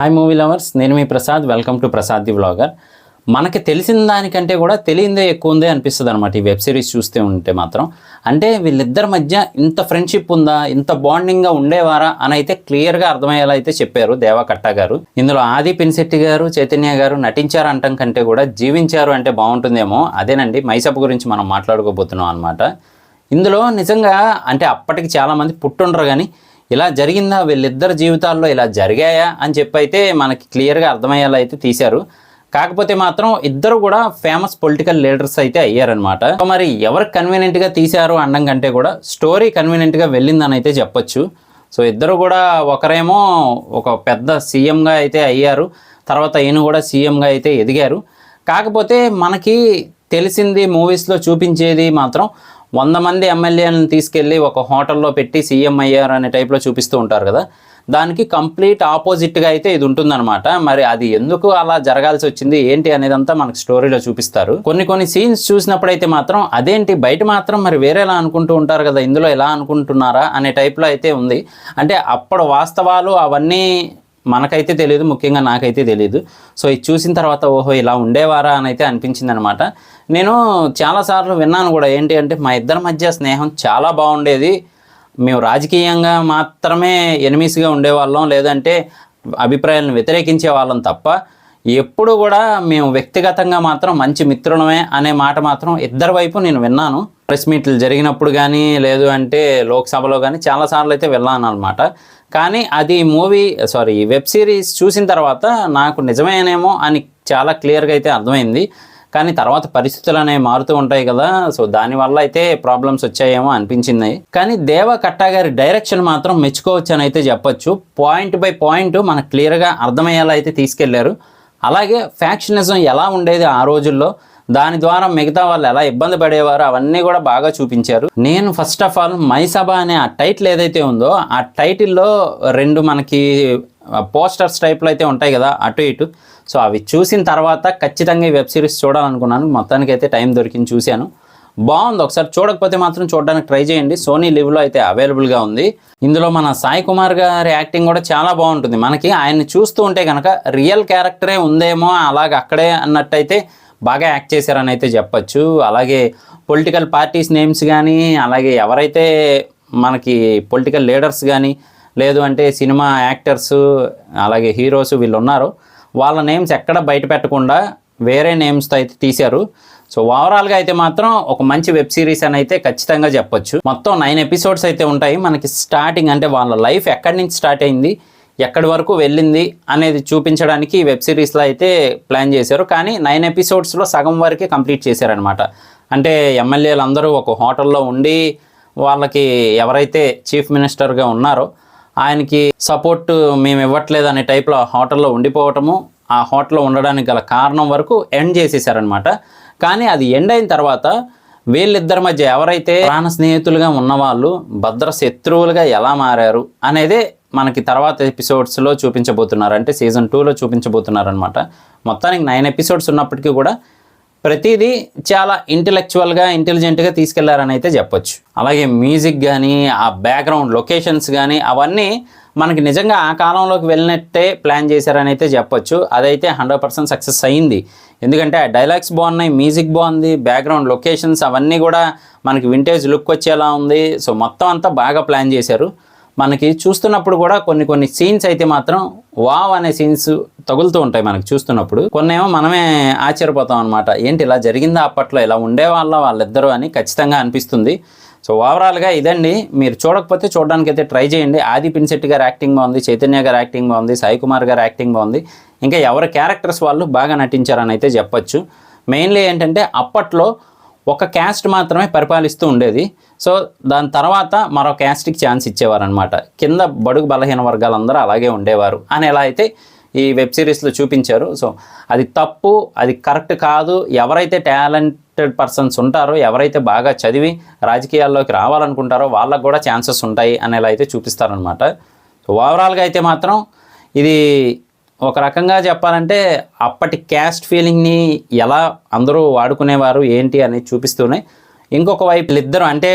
Hi movie lovers, నేను మీ Prasad. Welcome to Prasad the vlogger. మనకి తెలిసిన దానికంటే కూడా తెలియందే ఎక్కువ ఉందే అనిపిస్తుంది అనమాట ఈ వెబ్ సిరీస్ చూస్తే ఉంటే మాత్రం. అంటే వీళ్ళిద్దరి మధ్య ఇంత ఫ్రెండ్షిప్ ఉందా, ఇంత బాండింగ్గా ఉండేవారా అని అయితే క్లియర్గా అర్థమయ్యేలా అయితే చెప్పారు దేవా కట్టా గారు. ఇందులో ఆది పినిశెట్టి గారు, చైతన్య గారు నటించారు అంటాం కంటే కూడా జీవించారు అంటే బాగుంటుందేమో. అదేనండి మైసప్ గురించి మనం మాట్లాడుకోబోతున్నాం అనమాట. ఇందులో నిజంగా అంటే అప్పటికి చాలామంది పుట్టుండరు, కానీ ఇలా జరిగిందా, వీళ్ళిద్దరు జీవితాల్లో ఇలా జరిగాయా అని చెప్పి అయితే మనకి క్లియర్గా అర్థమయ్యేలా అయితే తీశారు. కాకపోతే మాత్రం ఇద్దరు కూడా ఫేమస్ పొలిటికల్ లీడర్స్ అయితే అయ్యారనమాట. మరి ఎవరు కన్వీనియంట్గా తీశారు అనడం కంటే కూడా స్టోరీ కన్వీనియంట్గా వెళ్ళిందని అయితే చెప్పొచ్చు. సో ఇద్దరు కూడా ఒకరేమో ఒక పెద్ద సీఎంగా అయితే అయ్యారు, తర్వాత ఈయన కూడా సీఎంగా అయితే ఎదిగారు. కాకపోతే మనకి తెలిసింది మూవీస్లో చూపించేది మాత్రం 100 మంది ఎమ్మెల్యేలను తీసుకెళ్ళి ఒక హోటల్లో పెట్టి సీఎం అయ్యారు అనే టైప్లో చూపిస్తూ ఉంటారు కదా. దానికి కంప్లీట్ ఆపోజిట్గా అయితే ఇది ఉంటుందన్నమాట. మరి అది ఎందుకు అలా జరగాల్సి వచ్చింది ఏంటి అనేదంతా మనకు స్టోరీలో చూపిస్తారు. కొన్ని సీన్స్ చూసినప్పుడైతే మాత్రం అదేంటి బయట మాత్రం మరి వేరేలా అనుకుంటూ ఉంటారు కదా, ఇందులో ఎలా అనుకుంటున్నారా అనే టైప్లో అయితే ఉంది. అంటే అప్పుడు వాస్తవాలు అవన్నీ మనకైతే తెలియదు, ముఖ్యంగా నాకైతే తెలియదు. సో ఇది చూసిన తర్వాత ఓహో ఇలా ఉండేవారా అని అయితే అనిపించింది అనమాట. నేను చాలాసార్లు విన్నాను కూడా, ఏంటి అంటే మా ఇద్దరి మధ్య స్నేహం చాలా బాగుండేది, మేము రాజకీయంగా మాత్రమే ఎనిమీస్గా ఉండేవాళ్ళం, లేదంటే అభిప్రాయాలను వ్యతిరేకించే వాళ్ళం తప్ప ఎప్పుడు కూడా మేము వ్యక్తిగతంగా మాత్రం మంచి మిత్రులమే అనే మాట మాత్రం ఇద్దరి వైపు నేను విన్నాను. ప్రెస్ మీట్లు జరిగినప్పుడు కానీ, లేదు అంటే లోక్సభలో కానీ చాలాసార్లు అయితే వెళ్ళాను అనమాట. కానీ అది వెబ్ సిరీస్ చూసిన తర్వాత నాకు నిజమేనేమో అని చాలా క్లియర్గా అయితే అర్థమైంది. కానీ తర్వాత పరిస్థితులు అనేవి మారుతూ ఉంటాయి కదా, సో దానివల్ల అయితే ప్రాబ్లమ్స్ వచ్చాయేమో అనిపించింది. కానీ దేవా కట్టా గారి డైరెక్షన్ మాత్రం మెచ్చుకోవచ్చు అని అయితే చెప్పొచ్చు. పాయింట్ బై పాయింట్ మనకు క్లియర్గా అర్థమయ్యేలా అయితే తీసుకెళ్లారు. అలాగే ఫ్యాక్షనిజం ఎలా ఉండేది ఆ రోజుల్లో, దాని ద్వారా మిగతా వాళ్ళు ఎలా ఇబ్బంది పడేవారు అవన్నీ కూడా బాగా చూపించారు. నేను ఫస్ట్ ఆఫ్ ఆల్ మైసభ అనే ఆ టైటిల్ ఏదైతే ఉందో ఆ టైటిల్లో 2 మనకి పోస్టర్స్ టైప్లో అయితే ఉంటాయి కదా అటు ఇటు. సో అవి చూసిన తర్వాత ఖచ్చితంగా ఈ వెబ్ సిరీస్ చూడాలనుకున్నాను. మొత్తానికి అయితే టైం దొరికింది, చూశాను. బాగుంది. ఒకసారి చూడకపోతే మాత్రం చూడడానికి ట్రై చేయండి. సోనీ లివ్లో అయితే అవైలబుల్గా ఉంది. ఇందులో మన సాయి కుమార్ గారి యాక్టింగ్ కూడా చాలా బాగుంటుంది. మనకి ఆయన్ని చూస్తూ ఉంటే కనుక రియల్ క్యారెక్టరే ఉందేమో అలాగ అక్కడే అన్నట్టయితే బాగా యాక్ట్ చేశారని అయితే చెప్పచ్చు. అలాగే పొలిటికల్ పార్టీస్ నేమ్స్ కానీ, అలాగే ఎవరైతే మనకి పొలిటికల్ లీడర్స్ కానీ, లేదు అంటే సినిమా యాక్టర్స్, అలాగే హీరోస్ వీళ్ళు ఉన్నారో వాళ్ళ నేమ్స్ ఎక్కడ బయట పెట్టకుండా వేరే నేమ్స్తో అయితే తీశారు. సో ఓవరాల్గా అయితే మాత్రం ఒక మంచి వెబ్ సిరీస్ అని అయితే ఖచ్చితంగా చెప్పొచ్చు. మొత్తం 9 ఎపిసోడ్స్ అయితే ఉంటాయి. మనకి స్టార్టింగ్ అంటే వాళ్ళ లైఫ్ ఎక్కడి నుంచి స్టార్ట్ అయింది, ఎక్కడి వరకు వెళ్ళింది అనేది చూపించడానికి ఈ వెబ్ సిరీస్లో అయితే ప్లాన్ చేశారు. కానీ 9 ఎపిసోడ్స్లో సగం వరకే కంప్లీట్ చేశారనమాట. అంటే ఎమ్మెల్యేలు అందరూ ఒక హోటల్లో ఉండి వాళ్ళకి ఎవరైతే చీఫ్ మినిస్టర్గా ఉన్నారో ఆయనకి సపోర్ట్ మేము ఇవ్వట్లేదు అనే టైప్లో ఆ హోటల్లో ఉండిపోవటము, ఆ హోటల్లో ఉండడానికి గల కారణం వరకు ఎండ్ చేసేసారనమాట. కానీ అది ఎండ్ అయిన తర్వాత వీళ్ళిద్దరి మధ్య ఎవరైతే ప్రాణ స్నేహితులుగా ఉన్నవాళ్ళు భద్ర శత్రువులుగా ఎలా మారారు అనేదే మనకి తర్వాత ఎపిసోడ్స్లో చూపించబోతున్నారు. అంటే సీజన్ 2లో చూపించబోతున్నారు అనమాట. మొత్తానికి 9 ఎపిసోడ్స్ ఉన్నప్పటికీ కూడా ప్రతిదీ చాలా ఇంటెలిజెంట్గా తీసుకెళ్లారని అయితే చెప్పొచ్చు. అలాగే మ్యూజిక్ కానీ, ఆ బ్యాక్గ్రౌండ్ లొకేషన్స్ కానీ అవన్నీ మనకి నిజంగా ఆ కాలంలోకి వెళ్ళినట్టే ప్లాన్ చేశారని అయితే చెప్పొచ్చు. అదైతే 100% సక్సెస్ అయ్యింది. ఎందుకంటే ఆ డైలాగ్స్ బాగున్నాయి, మ్యూజిక్ బాగుంది, బ్యాక్గ్రౌండ్ లొకేషన్స్ అవన్నీ కూడా మనకి వింటేజ్ లుక్ వచ్చేలా ఉంది. సో మొత్తం అంతా బాగా ప్లాన్ చేశారు. మనకి చూస్తున్నప్పుడు కూడా కొన్ని సీన్స్ అయితే మాత్రం వావ్ అనే సీన్స్ తగులుతూ ఉంటాయి మనకి చూస్తున్నప్పుడు. కొన్నేమో మనమే ఆశ్చర్యపోతాం అనమాట, ఏంటి ఇలా జరిగిందా, అప్పట్లో ఇలా ఉండేవాళ్ళ వాళ్ళిద్దరూ అని ఖచ్చితంగా అనిపిస్తుంది. సో ఓవరాల్గా ఇదండి. మీరు చూడకపోతే చూడడానికి అయితే ట్రై చేయండి. ఆది పినిశెట్టి గారి యాక్టింగ్ బాగుంది, చైతన్య గారి యాక్టింగ్ బాగుంది, సాయి కుమార్ గారి యాక్టింగ్ బాగుంది. ఇంకా ఎవరి క్యారెక్టర్స్ వాళ్ళు బాగా నటించారని అయితే చెప్పొచ్చు. మెయిన్లీ ఏంటంటే అప్పట్లో ఒక క్యాస్ట్ మాత్రమే పరిపాలిస్తూ ఉండేది. సో దాని తర్వాత మరో క్యాస్ట్కి ఛాన్స్ ఇచ్చేవారనమాట. కింద బడుగు బలహీన వర్గాలందరూ అలాగే ఉండేవారు అని ఎలా అయితే ఈ వెబ్ సిరీస్లో చూపించారు. సో అది తప్పు, అది కరెక్ట్ కాదు. ఎవరైతే టాలెంటెడ్ పర్సన్స్ ఉంటారో, ఎవరైతే బాగా చదివి రాజకీయాల్లోకి రావాలనుకుంటారో వాళ్ళకు కూడా ఛాన్సెస్ ఉంటాయి అనేలా అయితే చూపిస్తారనమాట. సో ఓవరాల్గా అయితే మాత్రం ఇది ఒక రకంగా చెప్పాలంటే అప్పటి క్యాస్ట్ ఫీలింగ్ని ఎలా అందరూ వాడుకునేవారు ఏంటి అనేది చూపిస్తూనే, ఇంకొక వైపు ఇద్దరు అంటే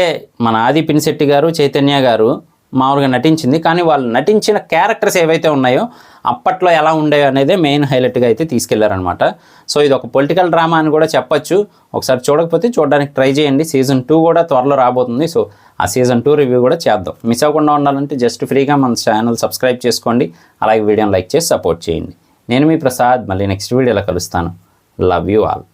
మన ఆది పినిశెట్టి గారు, చైతన్య గారు మామూలుగా నటించింది. కానీ వాళ్ళు నటించిన క్యారెక్టర్స్ ఏవైతే ఉన్నాయో అప్పట్లో ఎలా ఉండేవి అనేదే మెయిన్ హైలైట్గా అయితే తీసుకెళ్లారనమాట. సో ఇది ఒక పొలిటికల్ డ్రామా అని కూడా చెప్పొచ్చు. ఒకసారి చూడకపోతే చూడడానికి ట్రై చేయండి. సీజన్ 2 కూడా త్వరలో రాబోతుంది. సో ఆ సీజన్ 2 రివ్యూ కూడా చేద్దాం. మిస్ అవ్వకుండా ఉండాలంటే జస్ట్ ఫ్రీగా మన ఛానల్ సబ్స్క్రైబ్ చేసుకోండి. అలాగే వీడియోని లైక్ చేసి సపోర్ట్ చేయండి. నేను మీ ప్రసాద్, మళ్ళీ నెక్స్ట్ వీడియోలో కలుస్తాను. Love you all.